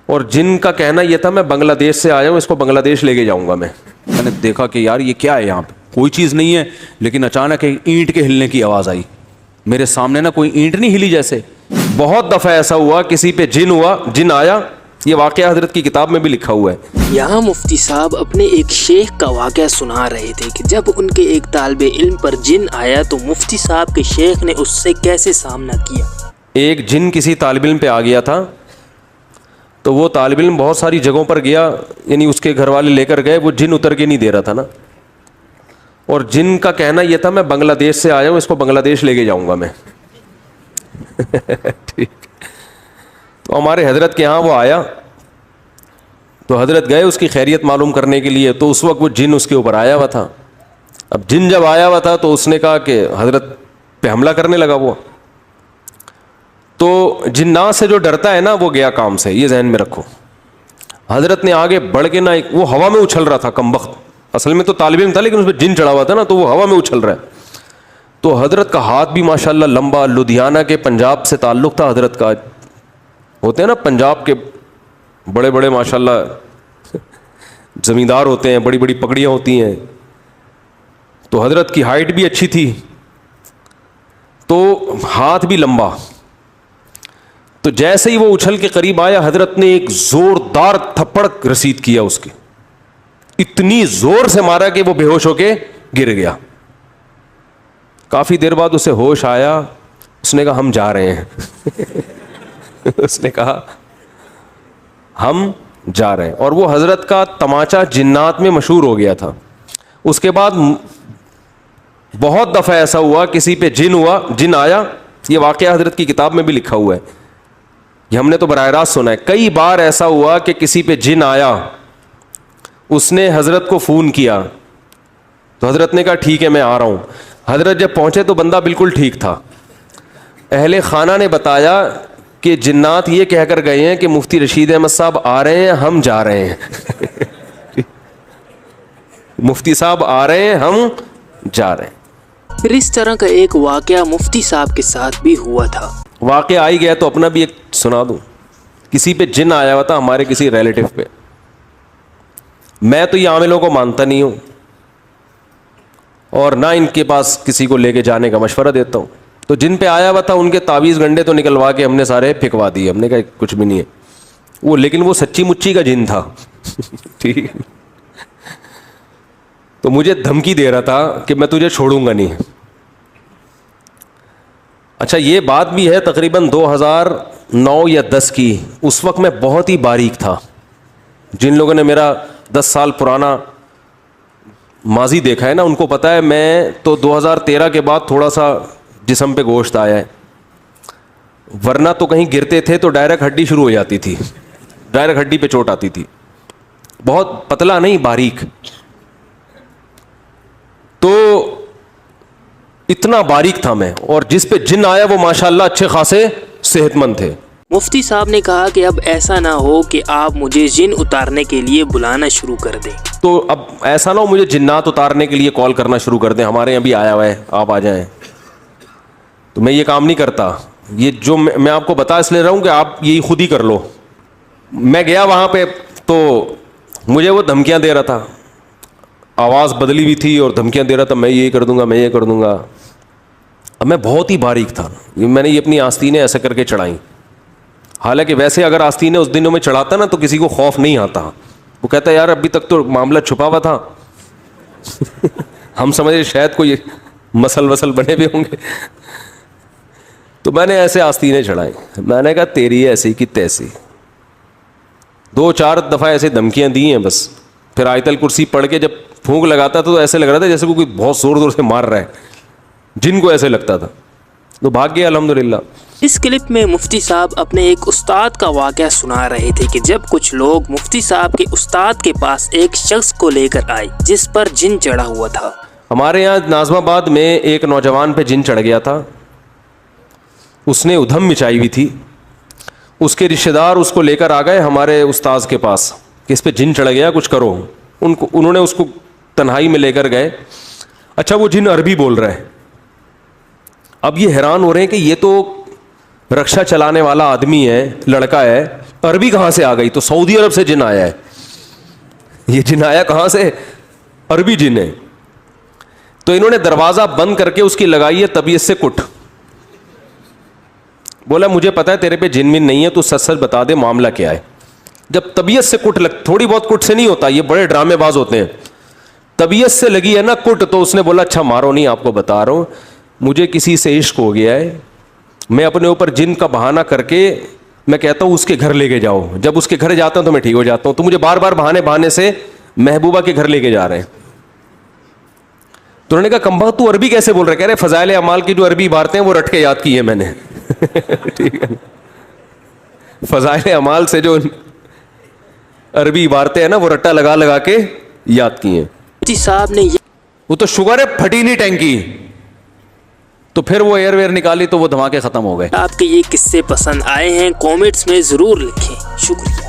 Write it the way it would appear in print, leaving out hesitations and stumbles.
اور جن کا کہنا یہ تھا میں بنگلہ دیش سے آیا ہوں, اس کو بنگلہ دیش لے کے جاؤں گا. میں نے دیکھا کہ یار یہ کیا ہے, یہاں پہ کوئی چیز نہیں ہے, لیکن اچانک اینٹ کے ہلنے کی آواز آئی. میرے سامنے نا کوئی اینٹ نہیں ہلی جیسے. بہت دفعہ ایسا ہوا کسی پہ جن آیا. یہ واقعہ حضرت کی کتاب میں بھی لکھا ہوا ہے. یہاں مفتی صاحب اپنے ایک شیخ کا واقعہ سنا رہے تھے کہ جب ان کے ایک طالب علم پر جن آیا تو مفتی صاحب کے شیخ نے اس سے کیسے سامنا کیا. ایک جن کسی طالب علم پہ آ گیا تھا, تو وہ طالب علم بہت ساری جگہوں پر گیا, یعنی اس کے گھر والے لے کر گئے, وہ جن اتر کے نہیں دے رہا تھا نا. اور جن کا کہنا یہ تھا میں بنگلہ دیش سے آیا ہوں, اس کو بنگلہ دیش لے کے جاؤں گا میں. ٹھیک. تو ہمارے حضرت کے یہاں وہ آیا, تو حضرت گئے اس کی خیریت معلوم کرنے کے لیے. تو اس وقت وہ جن اس کے اوپر آیا ہوا تھا. اب جن جب آیا ہوا تھا تو اس نے کہا کہ حضرت پہ حملہ کرنے لگا وہ. تو جنات سے جو ڈرتا ہے نا وہ گیا کام سے, یہ ذہن میں رکھو. حضرت نے آگے بڑھ کے نا, وہ ہوا میں اچھل رہا تھا کمبخت, اصل میں تو طالب علم تھا لیکن اس پہ جن چڑھا ہوا تھا نا, تو وہ ہوا میں اچھل رہا ہے. تو حضرت کا ہاتھ بھی ماشاءاللہ لمبا, لدھیانہ کے پنجاب سے تعلق تھا حضرت کا. ہوتے ہیں نا پنجاب کے بڑے بڑے ماشاءاللہ زمیندار ہوتے ہیں, بڑی بڑی پگڑیاں ہوتی ہیں. تو حضرت کی ہائٹ بھی اچھی تھی, تو ہاتھ بھی لمبا. تو جیسے ہی وہ اچھل کے قریب آیا, حضرت نے ایک زوردار تھپڑ رسید کیا اس کے. اتنی زور سے مارا کہ وہ بے ہوش ہو کے گر گیا. کافی دیر بعد اسے ہوش آیا. اس نے کہا ہم جا رہے ہیں. اس نے کہا ہم جا رہے ہیں. اور وہ حضرت کا تماچا جنات میں مشہور ہو گیا تھا. اس کے بعد بہت دفعہ ایسا ہوا کسی پہ جن آیا. یہ واقعہ حضرت کی کتاب میں بھی لکھا ہوا ہے, یہ ہم نے تو براہ راست سنا ہے. کئی بار ایسا ہوا کہ کسی پہ جن آیا, اس نے حضرت کو فون کیا, تو حضرت نے کہا ٹھیک ہے میں آ رہا ہوں. حضرت جب پہنچے تو بندہ بالکل ٹھیک تھا. اہل خانہ نے بتایا کہ جنات یہ کہہ کر گئے ہیں کہ مفتی رشید احمد صاحب آ رہے ہیں, ہم جا رہے ہیں. مفتی صاحب آ رہے ہیں, ہم جا رہے ہیں. پھر اس طرح کا ایک واقعہ مفتی صاحب کے ساتھ بھی ہوا تھا. واقعہ آئی گیا تو اپنا بھی ایک سنا دوں. کسی پہ جن آیا ہوا تھا, ہمارے کسی ریلیٹو پہ. میں تو یہ عاملوں کو مانتا نہیں ہوں, اور نہ ان کے پاس کسی کو لے کے جانے کا مشورہ دیتا ہوں. تو جن پہ آیا ہوا تھا ان کے تعویذ گنڈے تو نکلوا کے ہم نے سارے پھینکوا دیے. ہم نے کہا کچھ بھی نہیں ہے وہ, لیکن وہ سچی مچی کا جن تھا. ٹھیک. تو مجھے دھمکی دے رہا تھا کہ میں تجھے چھوڑوں گا نہیں. اچھا یہ بات بھی ہے تقریباً 2009 یا 10 کی. اس وقت میں بہت ہی باریک تھا. جن لوگوں نے میرا 10 سال پرانا ماضی دیکھا ہے نا, ان کو پتہ ہے میں تو 2013 کے بعد تھوڑا سا جسم پہ گوشت آیا ہے. ورنہ تو کہیں گرتے تھے تو ڈائریکٹ ہڈی شروع ہو جاتی تھی, ڈائریکٹ ہڈی پہ چوٹ آتی تھی. بہت پتلا نہیں, باریک. تو اتنا باریک تھا میں, اور جس پہ جن آیا وہ ماشاءاللہ اچھے خاصے صحت مند تھے. مفتی صاحب نے کہا کہ اب ایسا نہ ہو کہ آپ مجھے جن اتارنے کے لیے بلانا شروع کر دیں. تو اب ایسا نہ ہو مجھے جنات اتارنے کے لیے کال کرنا شروع کر دیں, ہمارے یہاں بھی آیا ہوا ہے آپ آ جائیں. تو میں یہ کام نہیں کرتا. یہ جو میں آپ کو بتا اس لیے رہا ہوں کہ آپ یہی خود ہی کر لو. میں گیا وہاں پہ تو مجھے وہ دھمکیاں دے رہا تھا, آواز بدلی ہوئی تھی اور دھمکیاں دے رہا تھا, میں یہ کر دوں گا, میں یہ کر دوں گا. اب میں بہت ہی باریک تھا, میں نے یہ اپنی آستینیں ایسے کر کے چڑھائیں. حالانکہ ویسے اگر آستینیں اس دنوں میں چڑھاتا نا تو کسی کو خوف نہیں آتا. وہ کہتا ہے یار ابھی تک تو معاملہ چھپا ہوا تھا, ہم سمجھے شاید کوئی مسل وسل بنے ہوئے ہوں گے. تو میں نے ایسے آستینیں چڑھائیں. میں نے کہا تیری ایسی کی تیسی. 2-4 دفعہ ایسے دھمکیاں دی ہیں بس. پھر آیت الکرسی پڑھ کے جب پھونک لگاتا تھا تو ایسے لگ رہا تھا جیسے کوئی بہت زور زور سے مار رہا ہے, جن کو ایسے لگتا تھا. تو بھاگ گیا الحمدللہ. اس کلپ میں مفتی صاحب اپنے ایک استاد کا واقعہ سنا رہے تھے کہ جب کچھ لوگ مفتی صاحب کے استاد کے پاس ایک شخص کو لے کر آئے جس پر جن چڑھا ہوا تھا. ہمارے یہاں ناظم آباد میں ایک نوجوان پہ جن چڑھ گیا تھا. اس نے ادھم مچائی ہوئی تھی. اس کے رشتہ دار اس کو لے کر آ گئے ہمارے استاذ کے پاس کہ اس پہ جن چڑھ گیا, کچھ کرو. انہوں نے اس کو تنہائی میں لے کر گئے. اچھا وہ جن عربی بول رہا ہے. اب یہ حیران ہو رہے ہیں کہ یہ تو رکشا چلانے والا آدمی ہے, لڑکا ہے, عربی کہاں سے آ گئی؟ تو سعودی عرب سے جن آیا ہے. یہ جن آیا کہاں سے؟ عربی جن ہے. تو انہوں نے دروازہ بند کر کے اس کی لگائی ہے طبیعت سے کٹ. بولا مجھے پتا ہے تیرے پہ جن من نہیں ہے, تو سچ سچ بتا دے معاملہ کیا ہے. جب طبیعت سے کٹ تھوڑی بہت کٹ سے نہیں ہوتا, یہ بڑے ڈرامے باز ہوتے ہیں. طبیعت سے لگی ہے نا کٹ, تو اس نے بولا اچھا مارو نہیں, آپ کو بتا رہا ہوں مجھے کسی سے عشق ہو گیا ہے, میں اپنے اوپر جن کا بہانہ کر کے میں کہتا ہوں اس کے گھر لے کے جاؤ, جب اس کے گھر جاتا ہوں تو میں ٹھیک ہو جاتا ہوں, تو مجھے بار بار بہانے سے محبوبہ کے گھر لے کے جا رہے ہیں. تو انہوں نے کہا کمبا تو عربی کیسے بول رہے؟ کہہ رہے فضائل اعمال کی جو عربی عبارتیں ہیں وہ رٹ کے یاد کی ہے میں نے. ٹھیک ہے, فضائل اعمال سے جو عربی عبارتیں ہیں نا وہ رٹا لگا لگا کے یاد کی ہیں. مفتی صاحب نے وہ تو شوگر ہے, پھٹی نہیں ٹینکی, تو پھر وہ ایئر ویئر نکالی تو وہ دھماکے ختم ہو گئے. آپ کے یہ قصے پسند آئے ہیں کامنٹس میں ضرور لکھیں. شکریہ.